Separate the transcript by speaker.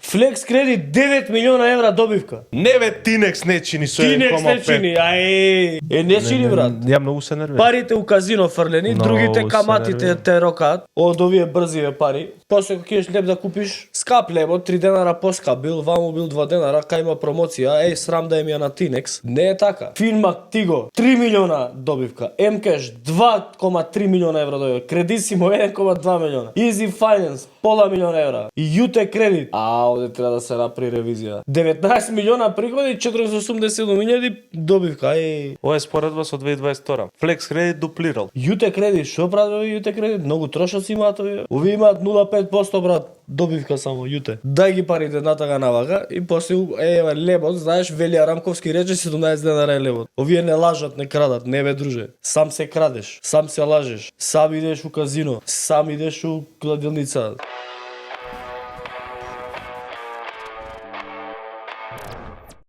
Speaker 1: Флекс кредит 9 милиона евра добивка.
Speaker 2: Не бе, Тинекс не чини со
Speaker 1: Тинекс не
Speaker 2: 1,5.
Speaker 1: чини, не чини брат.
Speaker 2: Ја многу се нервирам.
Speaker 1: Парите у казино фрлени,
Speaker 2: Много
Speaker 1: другите
Speaker 2: се
Speaker 1: каматите
Speaker 2: нервирам.
Speaker 1: те рокаат од овие брзиве пари. После кога киеш леб да купиш, скап лебот, 3 денара поскап бил, ваму бил 2 денара, кај има промоција, срам да им ја на Тинекс. Не е така. Финмак Тиго 3 милиона добивка, Мкеш 2,3 милиона евра добивка, Кредисимо 1,2 милиона, Easy Finance пола милиона евра и Јуте кредит. Овде треба да се направи ревизија. 19 милиона приходи, 487.000 добивка.
Speaker 2: Ова е споредба со 2022. Флекс кредит дуплирал.
Speaker 1: Јуте кредит, што прави Јуте кредит? Многу трошоци имаат овие. Овие имаат 0,5% брат, добивка само Јуте. Дај ги парите натага навага и после лебот, знаеш, Велија Рамковски рече 17 денара е лебот. Овие не лажат, не крадат, не бе друже. Сам се крадеш, сам се лажеш, сам идеш у казино, сам идеш у кладилница.